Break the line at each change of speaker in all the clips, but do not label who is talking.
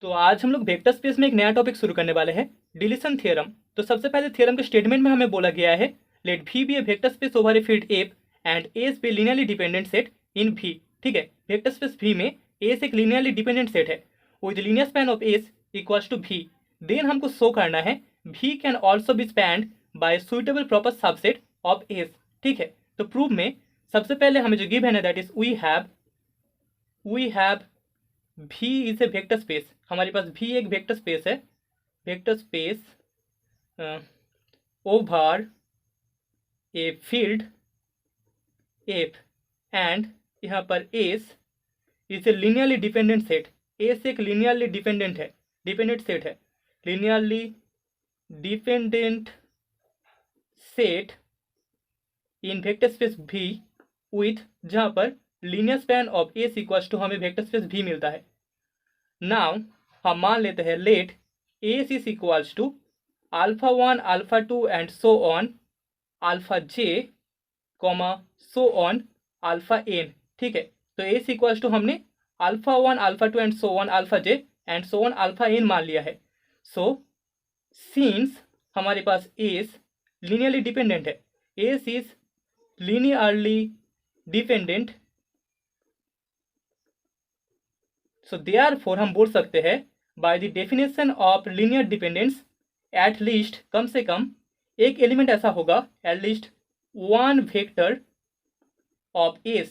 तो आज हम लोग वेक्टर स्पेस में एक नया टॉपिक शुरू करने वाले हैं, डिलीशन थ्योरम। तो सबसे पहले थ्योरम के स्टेटमेंट में हमें बोला गया है, let V be a vector space over a field F and A be linearly dependent set in V। ठीक है, वेक्टर स्पेस V में A एक लीनियरली डिपेंडेंट सेट है with linear span of S equals to V। Then हमको show करना है V can also be spanned by suitable proper subset of S। ठीक है, तो प्रूफ में सबसे पहले हमें जो गिवन है that is we have V is a vector space. हमारे पास V एक वेक्टर स्पेस है, vector space over a field F and यहाँ पर S is a linearly dependent set. S एक लीनियरली डिपेंडेंट सेट है, linearly dependent set in vector space V with, जहाँ पर linear span of S equals to हमें vector space V मिलता है। Now हम मान लेते हैं let S is equals to alpha 1 alpha 2 and so on alpha j comma so on alpha n। ठीक है, तो S इक्वल्स टू हमने alpha 1 alpha 2 and so on alpha j and so on alpha n मान लिया है। So since हमारे पास S linearly dependent है, S is linearly dependent, so therefore हम बोल सकते हैं by the definition of linear dependence at least, कम से कम एक एलिमेंट ऐसा होगा, at least one vector of S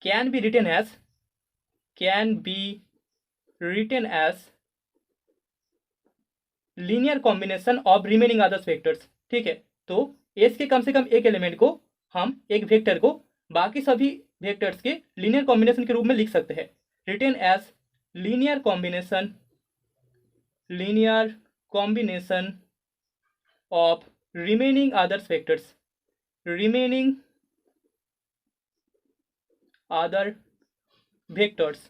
can be written as linear combination of remaining others vectors. ठीक है, तो S के कम से कम एक एलिमेंट को हम एक वेक्टर को बाकी सभी वेक्टर्स के लीनियर कॉम्बिनेशन के रूप में लिख सकते हैं, written as linear combination of remaining others vectors.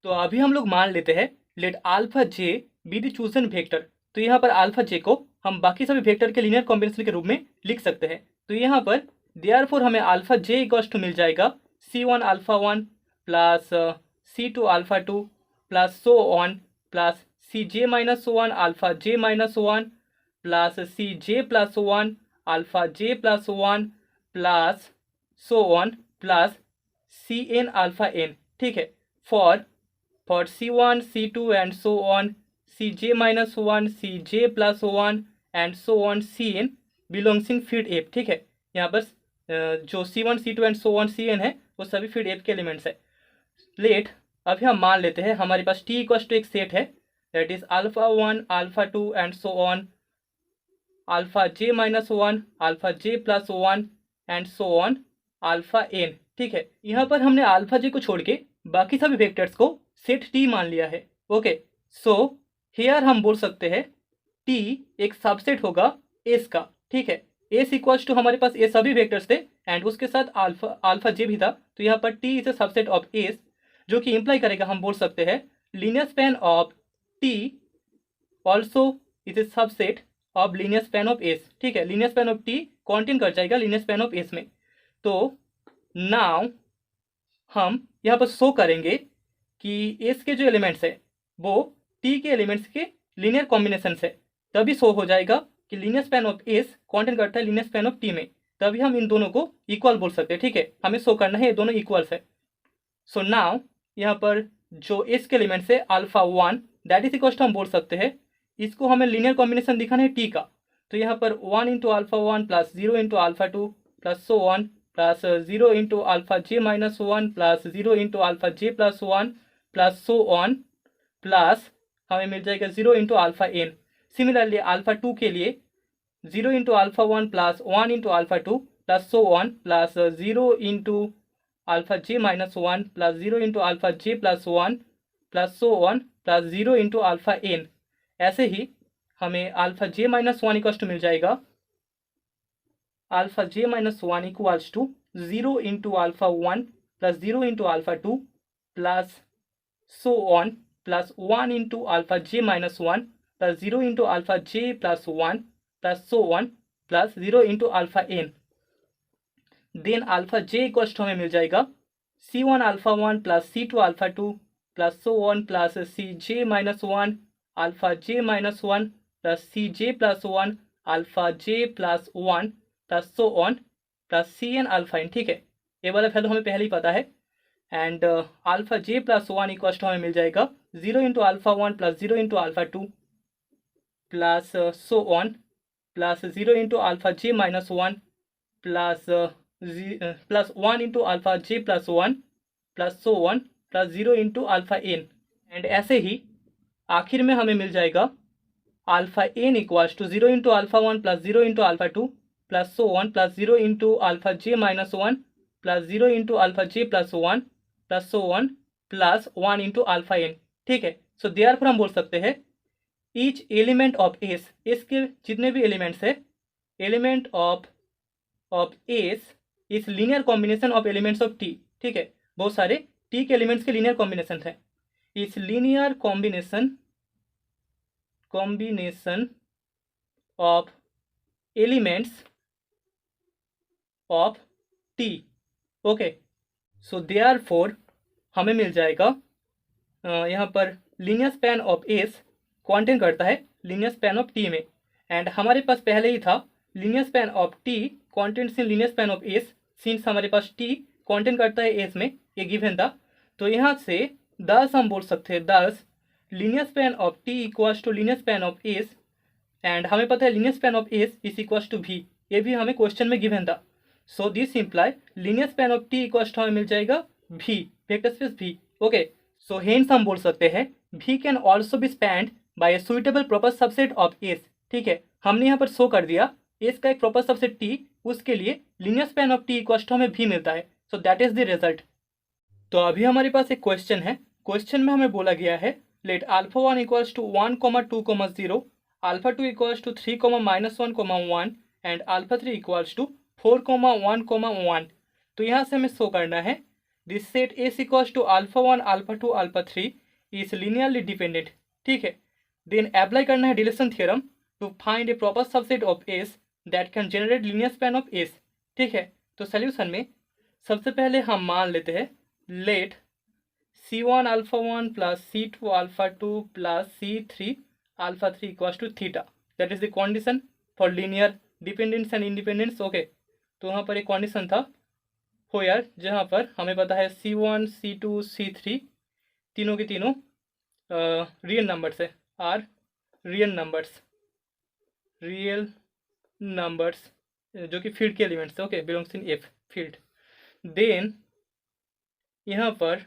तो अभी हम लोग मान लेते हैं let alpha j be the chosen vector. तो यहाँ पर अल्फा j को हम बाकी सभी वेक्टर के लीनियर कॉम्बिनेशन के रूप में लिख सकते हैं। तो यहाँ पर देयरफॉर हमें अल्फा j इक्वल्स टू मिल जाएगा C1 alpha 1 plus C2 alpha 2 plus so on plus CJ minus 1 alpha j minus 1 plus CJ plus 1 alpha j plus 1 plus so on plus CN alpha n। ठीक है, for C1 C2 and so on CJ minus 1 CJ plus 1 and so on CN belongs in field F। ठीक है, यहाँ पर जो C1 C2 and so on CN है वो सभी फील्ड F के एलिमेंट्स है। लेट अभी हम मान लेते हैं हमारे पास T इक्वल्स टू एक सेट है that is alpha 1 alpha 2 and so on alpha j minus 1 alpha j plus 1 and so on alpha n। ठीक है, यहाँ पर हमने अल्फा j को छोड़ के बाकी सभी वेक्टर्स को सेट T मान लिया है। ओके, सो हियर हम बोल सकते हैं T एक सबसेट होगा S का। ठीक है, S इक्वल्स टू हमारे पास ये सभी वेक्टर्स थे एंड उसके साथ अल्फा j भी था, तो यहाँ पर T is a subset of S, जो कि इंप्लाई करेगा हम बोल सकते हैं linear span of T also is a subset of linear span of S। ठीक है, linear span of T contain कर जाएगा लीनियर स्पैन ऑफ S में। तो नाउ हम यहाँ पर शो करेंगे कि S के जो एलिमेंट्स है वो T के एलिमेंट्स के लीनियर कॉम्बिनेशन है, तभी शो हो जाएगा कि linear span of S contain करता है लीनियर स्पैन ऑफ T में, तभी हम इन दोनों को इक्वल बोल सकते हैं। ठीक है, हमें शो करना है ये दोनों इक्वल्स है। सो नाउ यहाँ पर जो S के एलिमेंट्स है alpha 1 that is equals to हम बोल सकते हैं, इसको हमें लीनियर कॉम्बिनेशन दिखाना है T का। तो यहाँ पर 1 into alpha 1 plus 0 into alpha 2 plus so on plus 0 into alpha j minus 1 plus 0 into alpha j plus 1 plus so on plus हमें मिल जाएगा 0 into alpha n। Similarly alpha 2 के लिए 0 into alpha 1 plus 1 into alpha 2 plus so on plus 0 into alpha j minus 1 plus 0 into alpha j plus 1 plus so on plus 0 into alpha n। ऐसे ही हमें alpha j minus 1 equals to मिल जाएगा alpha j minus 1 equals to 0 into alpha 1 plus 0 into alpha 2 plus so on plus 1 into alpha j minus 1 plus 0 into alpha j plus 1 plus so on plus 0 into alpha n। Then alpha j equals to हमें मिल जाएगा C1 alpha 1 plus C2 alpha 2 plus so on plus C J minus one alpha J minus one plus C J plus one alpha J plus one plus so on plus C N alpha N. ठीक है, ये वाला value हमें पहले ही पता है। And alpha J plus one equal to हमें मिल जाएगा 0 into alpha one plus 0 into alpha two plus so on plus 0 into alpha J minus one plus plus 1 into alpha J plus one plus so one plus 0 into alpha N. And ऐसे ही आखिर में हमें मिल जाएगा alpha N equals to 0 into alpha one plus 0 into alpha two plus so one plus 0 into alpha J minus one plus 0 into alpha J plus one plus so one plus 1 into alpha N. ठीक है, so therefore हम बोल सकते हैं each element of S, S के जितने भी एलिमेंट्स है, element of S is linear combination of elements of T. ठीक है, बहुत सारे टी के एलिमेंट्स के लीनियर कॉम्बिनेशन है। इस linear combination of elements of T. Okay, so therefore हमें मिल जाएगा यहाँ पर linear span of S contain करता है लीनियर स्पैन ऑफ टी में। एंड हमारे पास पहले ही था linear span of T contents in linear span of S, since हमारे पास टी कॉन्टेन करता है एस में, ये गिवन था। तो यहाँ से 10 हम बोल सकते हैं 10 linear span of T equals to linear span of S. And हमें पता है linear span of S is equals to V, ये भी हमें क्वेश्चन में गिवन था। So this imply linear span of T equals to हमें मिल जाएगा V, vector space V. Okay, so hence हम बोल सकते हैं V can also be spanned by a suitable proper subset of S. ठीक है, हमने यहाँ पर शो कर दिया एस का एक प्रॉपर सबसेट टी, उसके लिए linear span of T equals to हमें भी मिलता है। So that is the result. तो अभी हमारे पास एक क्वेश्चन है, क्वेश्चन में हमें बोला गया है let alpha one equals to 1,2,0 alpha two equals to 3,-1,1 and alpha 3 equals to 4,1,1। तो यहाँ से हमें शो करना है this set S equals to alpha one alpha two alpha three is linearly dependent. ठीक है, देन अप्लाई करना है deletion theorem to find a proper subset of S that can generate linear span of S. ठीक है, तो solution में सबसे पहले हम मान लेते हैं let C1 alpha one plus C2 alpha two plus C3 alpha three equals to theta, that is the condition for linear dependence and independence. Okay, तो वहाँ पर एक कंडीशन था हो यार, जहाँ पर हमें पता है C1 C2 C3 तीनों के तीनों रियल नंबर्स है, आर रियल नंबर्स जो कि फील्ड के एलिमेंट्स है। Okay, belongs in F field. Then यहाँ पर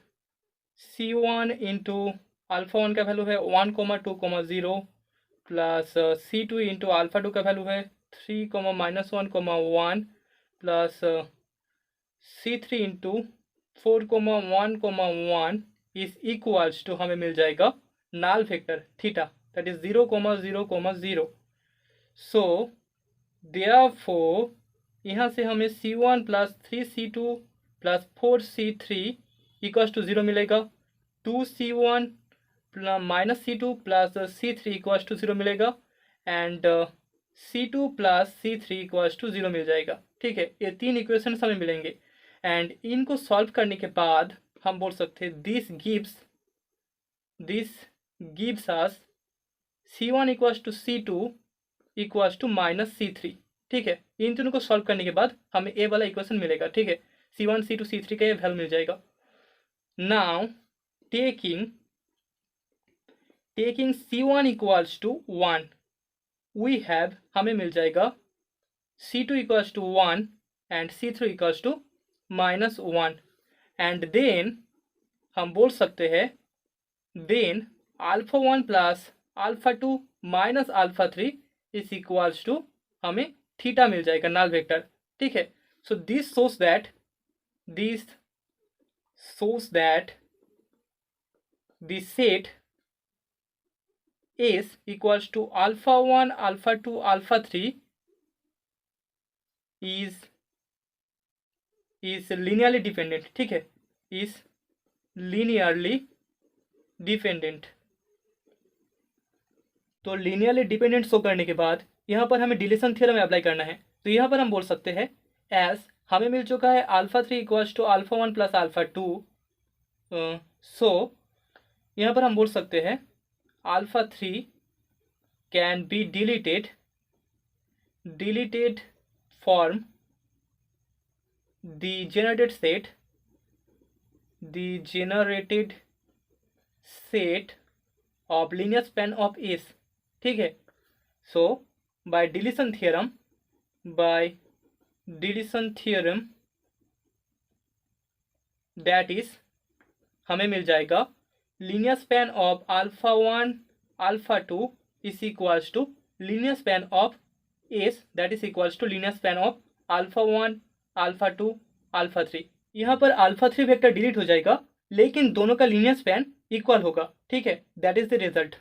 C1 इंटू अल्फा वन का वैल्यू है 1,2,0 plus C2 into alpha two का वैल्यू है 3,-1,1 plus C3 into 4,1,1 is equals to हमें मिल जाएगा null vector theta, that is 0,0,0। So therefore यहाँ से हमें C1 plus 3C2 plus 4C3 equals to 0 मिलेगा, 2C1 minus C2 plus C3 equals to 0 मिलेगा and C2 plus C3 equals to 0 मिल जाएगा। ठीक है, ये तीन इक्वेशंस हमें मिलेंगे एंड इनको सॉल्व करने के बाद हम बोल सकते हैं this gives us C1 equals to C2 equals to minus C3। ठीक है, इन तीनों को सॉल्व करने के बाद हमें ए वाला इक्वेशन मिलेगा। ठीक है, C1 C2 C3 का ये वैल्यू मिल जाएगा। Now taking C1 equals to 1 we have, हमें मिल जाएगा C2 equals to 1 and C3 equals to -1 and then हम बोल सकते हैं then alpha one plus alpha two minus alpha three is equals to हमें थीटा मिल जाएगा नल वेक्टर। ठीक है, so this shows that the set S equals to alpha 1 alpha 2 alpha 3 is linearly dependent। ठीक है, is linearly dependent। तो linearly dependent show करने के बाद यहाँ पर हमें डिलेशन थ्योरम अप्लाई करना है। तो यहाँ पर हम बोल सकते हैं एस हमें मिल चुका है alpha 3 equals to alpha 1 plus alpha 2, so यहाँ पर हम बोल सकते हैं alpha 3 can be deleted from the generated set of linear span of S, ठीक है। So by deletion theorem that is हमें मिल जाएगा linear span of alpha 1 alpha 2 is equals to linear span of S that is equals to linear span of alpha 1 alpha 2 alpha 3। यहाँ पर alpha 3 vector delete हो जाएगा लेकिन दोनों का लीनियर स्पैन इक्वल होगा, ठीक है। That is the result.